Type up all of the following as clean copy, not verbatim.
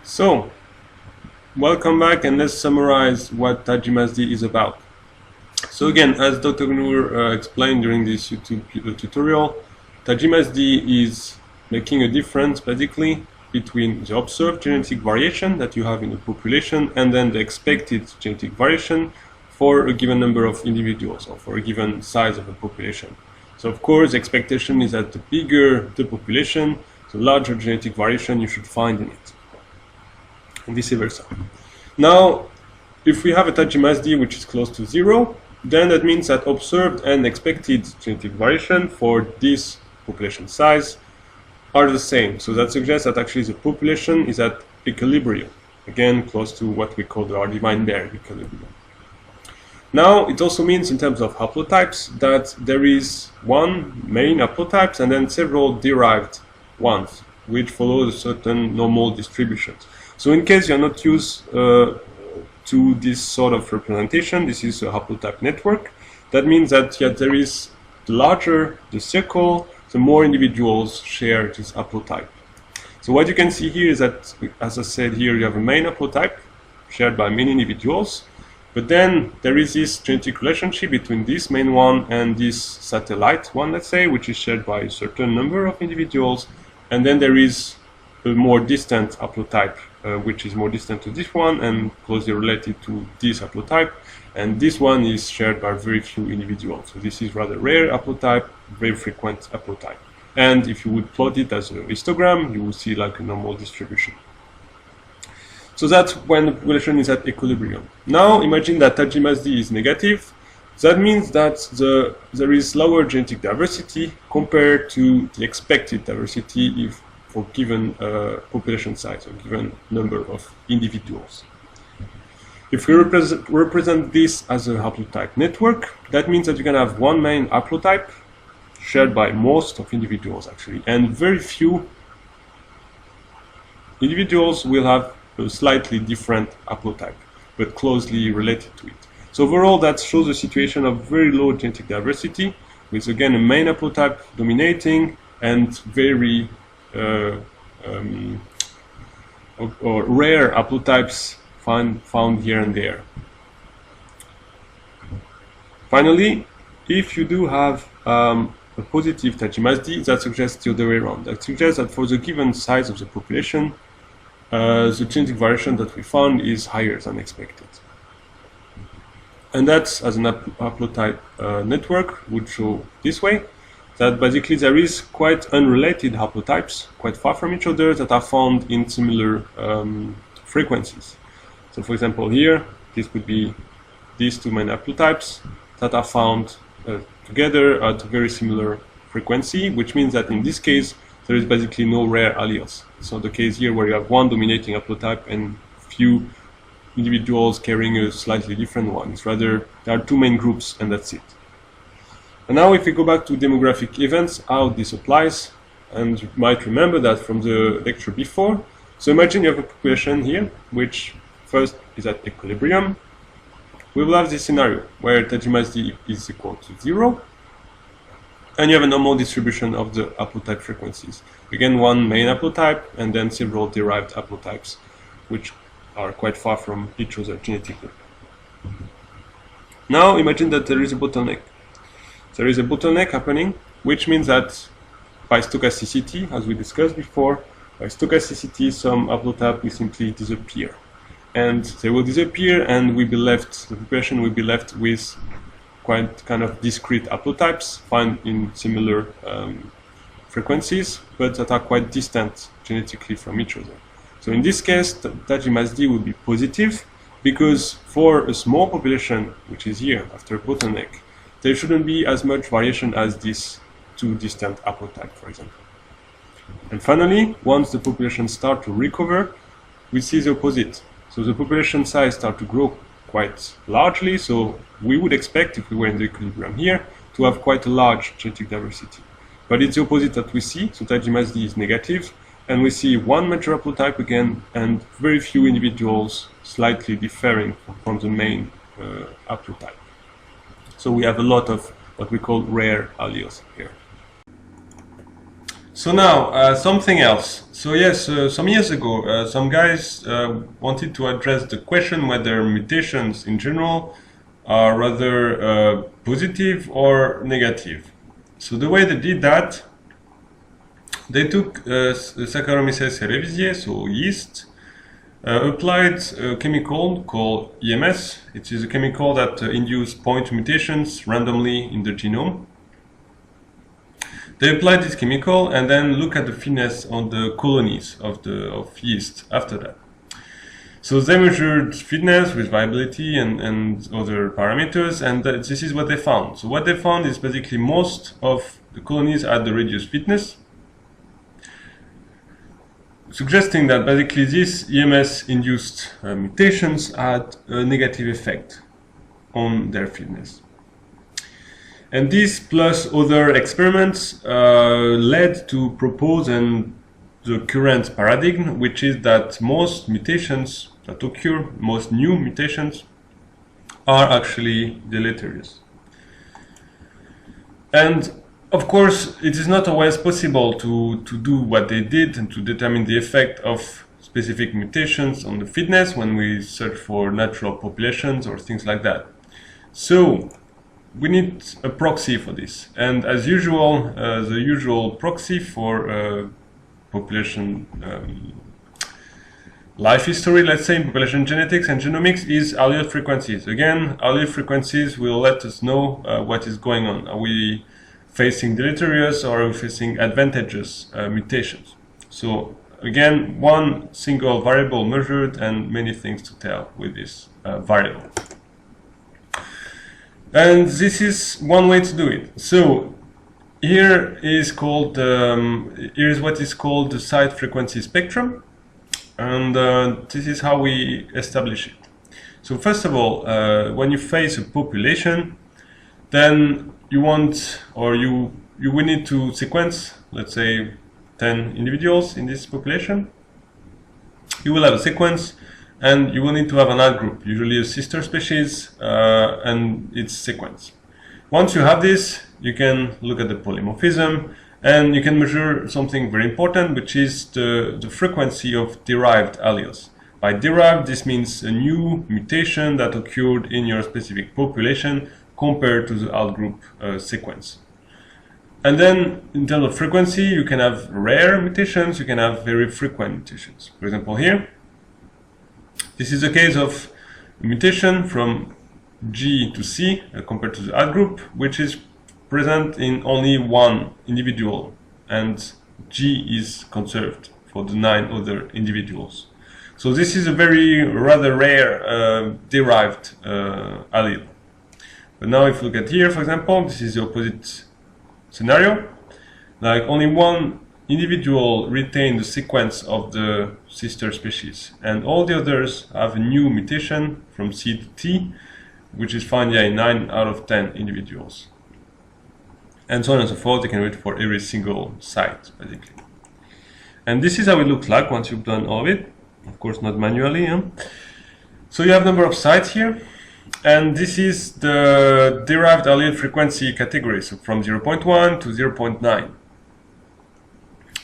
So, welcome back, and let's summarize what Tajima is about. So again, as Dr. Gnur explained during this YouTube tutorial, Tajima is making a difference basically between the observed genetic variation that you have in the population and then the expected genetic variation for a given number of individuals or for a given size of a population. So of course, the expectation is that the bigger the population, the larger genetic variation you should find in it, and vice versa. Now, if we have a Tajima which is close to 0, then that means that observed and expected genetic variation for this population size are the same. So that suggests that actually the population is at equilibrium, again close to what we call the Hardie-Weinberg equilibrium. Now, it also means in terms of haplotypes that there is one main haplotype and then several derived ones, which follow a certain normal distribution. So in case you're not used to this sort of representation, this is a haplotype network. That means that there is the larger the circle, the more individuals share this haplotype. So what you can see here is that, as I said here, you have a main haplotype shared by many individuals, but then there is this genetic relationship between this main one and this satellite one, let's say, which is shared by a certain number of individuals, and then there is a more distant haplotype, which is more distant to this one and closely related to this haplotype, and this one is shared by very few individuals. So this is rather rare haplotype, very frequent haplotype. And if you would plot it as a histogram, you will see like a normal distribution. So that's when the population is at equilibrium. Now imagine that Tajima is negative. That means that there is lower genetic diversity compared to the expected diversity if for given population size or given number of individuals. If we represent this as a haplotype network, that means that you can have one main haplotype shared by most of individuals actually, and very few individuals will have a slightly different haplotype, but closely related to it. So overall, that shows a situation of very low genetic diversity, with again a main haplotype dominating and very or rare haplotypes found here and there. Finally, if you do have a positive Tajima, that suggests the other way around. That suggests that for the given size of the population, the genetic variation that we found is higher than expected. And that's, as an haplotype network, would show this way, that basically there is quite unrelated haplotypes, quite far from each other, that are found in similar frequencies. So for example here, this could be these two main haplotypes that are found together at a very similar frequency, which means that in this case there is basically no rare alleles. It's not the case here where you have one dominating haplotype and few individuals carrying a slightly different one. It's rather there are two main groups and that's it. And now if we go back to demographic events, how this applies, and you might remember that from the lecture before. So imagine you have a population here, which first is at equilibrium. We will have this scenario where Tajima is equal to 0, and you have a normal distribution of the haplotype frequencies. Again, one main haplotype, and then several derived haplotypes, which are quite far from each other genetically. Now imagine that there is a bottleneck. There is a bottleneck happening, which means that by stochasticity, as we discussed before, by stochasticity, some haplotype will simply disappear. And they will disappear, and the population will be left with quite kind of discrete haplotypes found in similar frequencies, but that are quite distant genetically from each other. So in this case, Tajima will be positive, because for a small population, which is here after a bottleneck, there shouldn't be as much variation as these two distant haplotypes, for example. And finally, once the population starts to recover, we see the opposite. So the population size starts to grow quite largely, so we would expect, if we were in the equilibrium here, to have quite a large genetic diversity. But it's the opposite that we see, so Tajima is negative, and we see one major haplotype again, and very few individuals slightly differing from the main haplotype. So we have a lot of what we call rare alleles here. So now, something else. So yes, some years ago, some guys wanted to address the question whether mutations in general are rather positive or negative. So the way they did that, they took Saccharomyces cerevisiae, so yeast, applied a chemical called EMS. It is a chemical that induces point mutations randomly in the genome. They applied this chemical and then look at the fitness on the colonies of yeast after that. So they measured fitness with viability and other parameters, and this is what they found. So what they found is basically most of the colonies had the reduced fitness, suggesting that basically these EMS-induced mutations had a negative effect on their fitness. And this plus other experiments led to propose the current paradigm, which is that most mutations that occur, most new mutations, are actually deleterious. And of course, it is not always possible to do what they did and to determine the effect of specific mutations on the fitness when we search for natural populations or things like that. So we need a proxy for this. And as usual, the usual proxy for population life history, let's say in population genetics and genomics, is allele frequencies. Again, allele frequencies will let us know what is going on. Are we facing deleterious or are we facing advantageous mutations? So again, one single variable measured and many things to tell with this variable. And this is one way to do it. So here is called here is what is called the site frequency spectrum, and this is how we establish it. So first of all, when you face a population, then you want, or you will need to sequence, let's say 10 individuals in this population. You will have a sequence, and you will need to have an alt group, usually a sister species, and its sequence. Once you have this, you can look at the polymorphism, and you can measure something very important, which is the frequency of derived alleles. By derived, this means a new mutation that occurred in your specific population compared to the alt group sequence. And then, in terms of frequency, you can have rare mutations, you can have very frequent mutations. For example, here, this is a case of mutation from G to C compared to the alt group, which is present in only one individual, and G is conserved for the 9 other individuals. So this is a rather rare derived allele. But now if you look at here, for example, this is the opposite scenario. Like only one individual retain the sequence of the sister species, and all the others have a new mutation from C to T, which is found in 9 out of 10 individuals. And so on and so forth. You can read for every single site, basically. And this is how it looks like once you've done all of it. Of course, not manually. So you have number of sites here. And this is the derived allele frequency category, so from 0.1 to 0.9.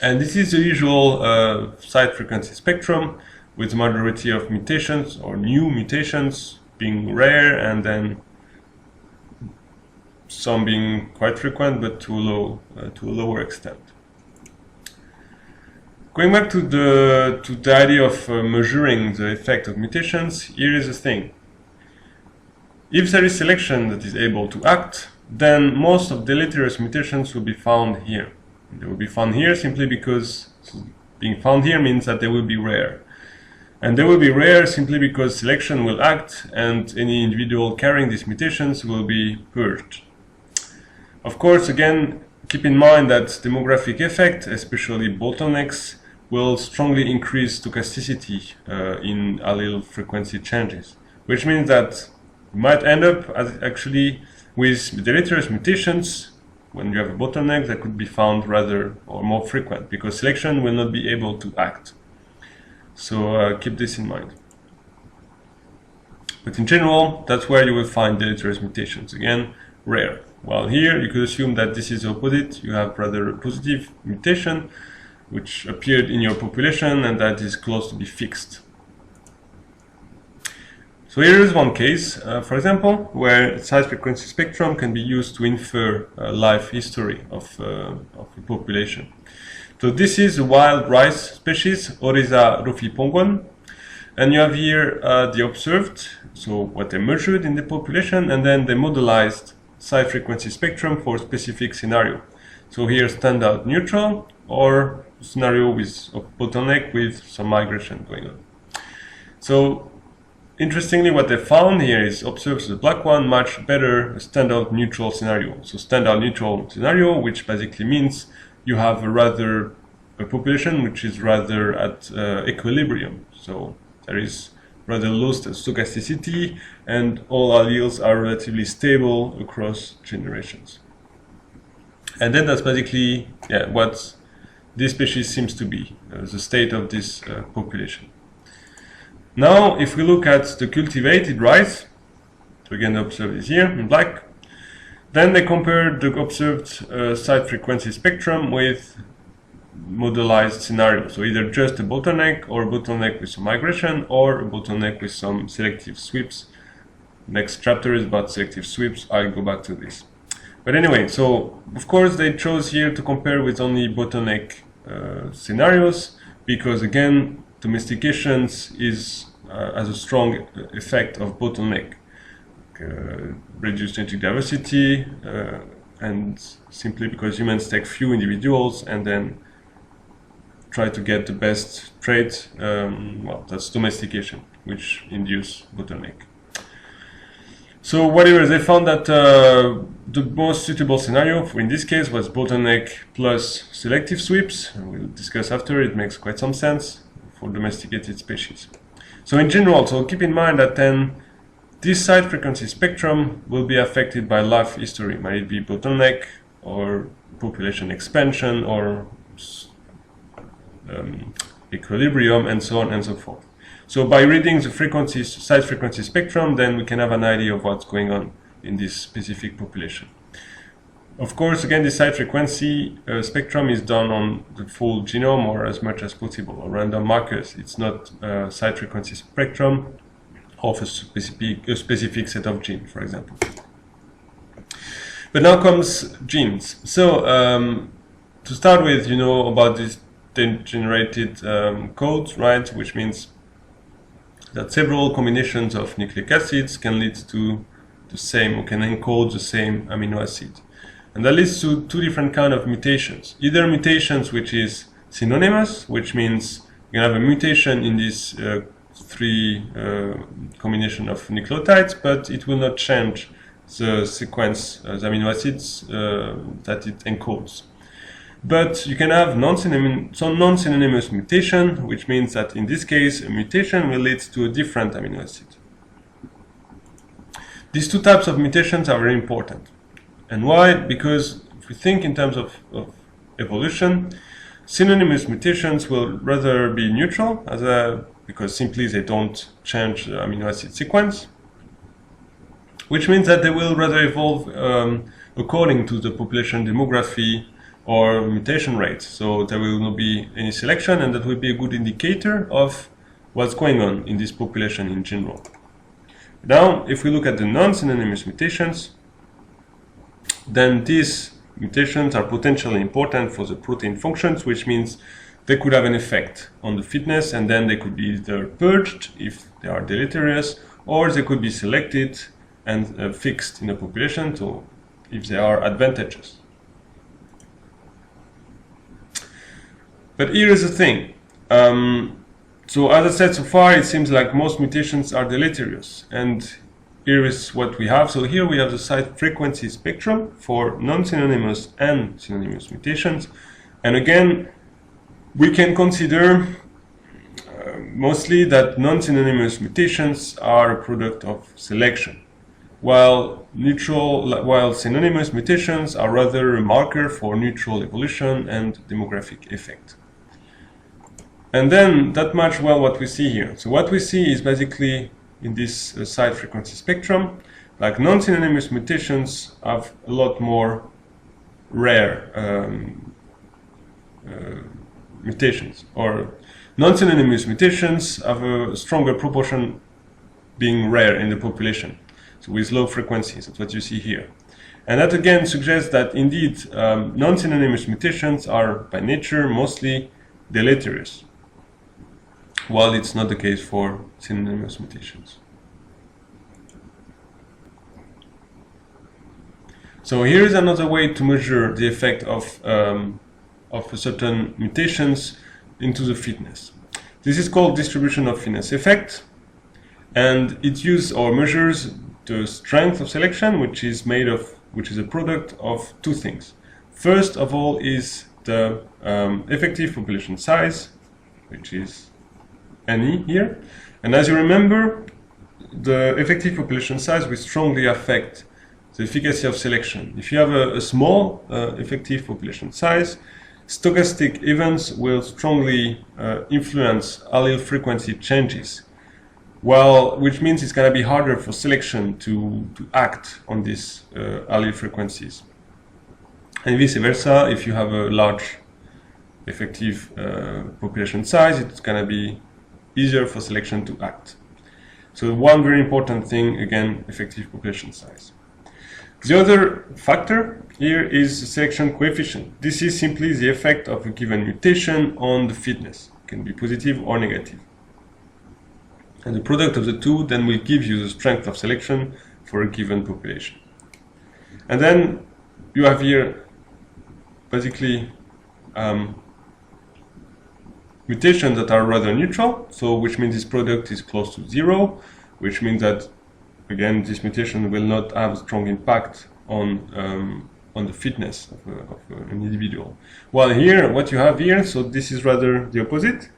And this is the usual site frequency spectrum, with the majority of mutations or new mutations being rare, and then some being quite frequent, but to a lower extent. Going back to the idea of measuring the effect of mutations, here is the thing. If there is selection that is able to act, then most of deleterious mutations will be found here. They will be found here simply because being found here means that they will be rare. And they will be rare simply because selection will act and any individual carrying these mutations will be purged. Of course, again, keep in mind that demographic effect, especially bottlenecks, will strongly increase stochasticity in allele frequency changes, which means that you might end up actually with deleterious mutations when you have a bottleneck that could be found rather or more frequent, because selection will not be able to act. So keep this in mind. But in general, that's where you will find deleterious mutations. Again, rare. While here you could assume that this is the opposite. You have rather a positive mutation which appeared in your population and that is close to be fixed. So here is one case, for example, where size frequency spectrum can be used to infer life history of a population. So this is a wild rice species, Oryza rufipongwan, and you have here the observed, so what they measured in the population, and then they modelized size frequency spectrum for specific scenario. So here standout neutral or scenario with a bottleneck with some migration going on. So interestingly, what they found here is observed the black one much better standout neutral scenario. So standout neutral scenario, which basically means you have a population which is rather at equilibrium. So there is rather low stochasticity and all alleles are relatively stable across generations. And then that's basically what this species seems to be, the state of this population. Now, if we look at the cultivated rice, so again, the observed is here in black, then they compared the observed size frequency spectrum with modelized scenario. So either just a bottleneck or a bottleneck with some migration or a bottleneck with some selective sweeps. Next chapter is about selective sweeps. I'll go back to this. But anyway, so of course they chose here to compare with only bottleneck scenarios because again, domestications has a strong effect of bottleneck, reduced genetic diversity, and simply because humans take few individuals and then try to get the best trait, well, that's domestication, which induce bottleneck. So whatever, they found that the most suitable scenario in this case was bottleneck plus selective sweeps. We'll discuss after, it makes quite some sense for domesticated species. So in general, so keep in mind that then this size frequency spectrum will be affected by life history, might it be bottleneck or population expansion or equilibrium and so on and so forth. So by reading the size frequency spectrum, then we can have an idea of what's going on in this specific population. Of course, again, the size frequency spectrum is done on the full genome or as much as possible, or random markers. It's not a size frequency spectrum of a specific set of genes, for example. But now comes genes. So to start with, you know about this generated codes, right? Which means that several combinations of nucleic acids can lead to the same, or can encode the same amino acid. And that leads to two different kinds of mutations. Either mutations which is synonymous, which means you have a mutation in these three combination of nucleotides, but it will not change the sequence, the amino acids that it encodes. But you can have non-synonymous mutation, which means that in this case, a mutation will lead to a different amino acid. These two types of mutations are very important. And why? Because if we think in terms of evolution, synonymous mutations will rather be neutral, because simply they don't change the amino acid sequence, which means that they will rather evolve according to the population demography or mutation rate. So there will not be any selection, and that will be a good indicator of what's going on in this population in general. Now, if we look at the non-synonymous mutations, then these mutations are potentially important for the protein functions, which means they could have an effect on the fitness, and then they could be either purged if they are deleterious, or they could be selected and fixed in a population to if they are advantageous. But here is the thing. So as I said so far, it seems like most mutations are deleterious, and here is what we have. So here we have the size frequency spectrum for non-synonymous and synonymous mutations. And again, we can consider mostly that non-synonymous mutations are a product of selection, while synonymous mutations are rather a marker for neutral evolution and demographic effect. And then that matches well what we see here. So what we see is basically in this size frequency spectrum, Like non-synonymous mutations have a lot more rare mutations, or non-synonymous mutations have a stronger proportion being rare in the population, so with low frequencies. That's what you see here. And that again suggests that indeed non-synonymous mutations are by nature mostly deleterious, while it's not the case for synonymous mutations. So here is another way to measure the effect of certain mutations into the fitness. This is called distribution of fitness effect, and it uses or measures the strength of selection, which is a product of two things. First of all is the effective population size, which is NE here, and as you remember, the effective population size will strongly affect the efficacy of selection. If you have a small effective population size, stochastic events will strongly influence allele frequency changes, which means it's going to be harder for selection to act on these allele frequencies. And vice versa, if you have a large effective population size, it's going to be easier for selection to act. So one very important thing, again, effective population size. The other factor here is the selection coefficient. This is simply the effect of a given mutation on the fitness. It can be positive or negative. And the product of the two then will give you the strength of selection for a given population. And then you have here basically mutations that are rather neutral, so which means this product is close to zero, which means that again, this mutation will not have a strong impact on the fitness of an individual. While here, what you have here, so this is rather the opposite.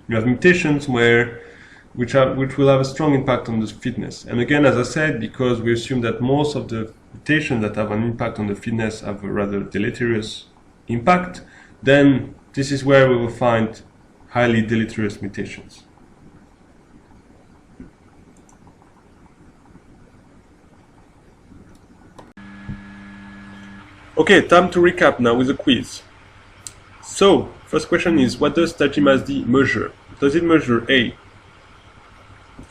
You have mutations which will have a strong impact on the fitness. And again, as I said, because we assume that most of the mutations that have an impact on the fitness have a rather deleterious impact, then this is where we will find highly deleterious mutations. Okay, time to recap now with a quiz. So, first question is, what does Tajima's D measure? Does it measure A,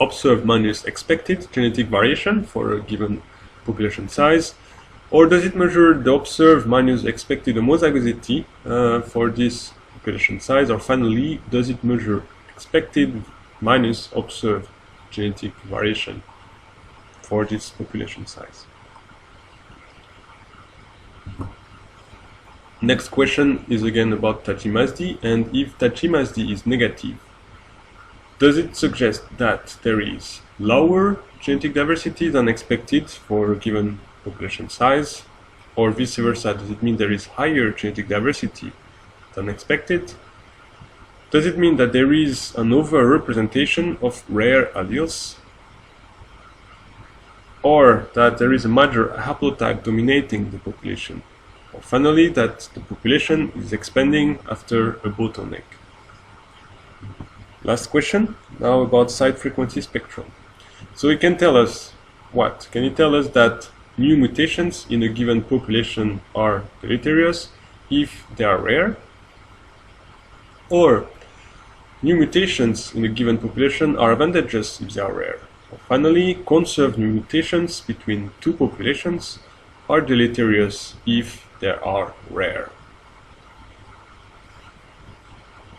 observed minus expected genetic variation for a given population size, or does it measure the observed minus expected homozygosity for this population size, or finally, does it measure expected minus observed genetic variation for this population size? Next question is again about Tajima's D, and if Tajima's D is negative, does it suggest that there is lower genetic diversity than expected for a given population size, or vice versa? Does it mean there is higher genetic diversity than expected? Does it mean that there is an over-representation of rare alleles, or that there is a major haplotype dominating the population? Or finally, that the population is expanding after a bottleneck. Last question, now about side frequency spectrum. So it can tell us what? Can it tell us that new mutations in a given population are deleterious if they are rare? Or new mutations in a given population are advantageous if they are rare? Or finally, conserved new mutations between two populations are deleterious if they are rare.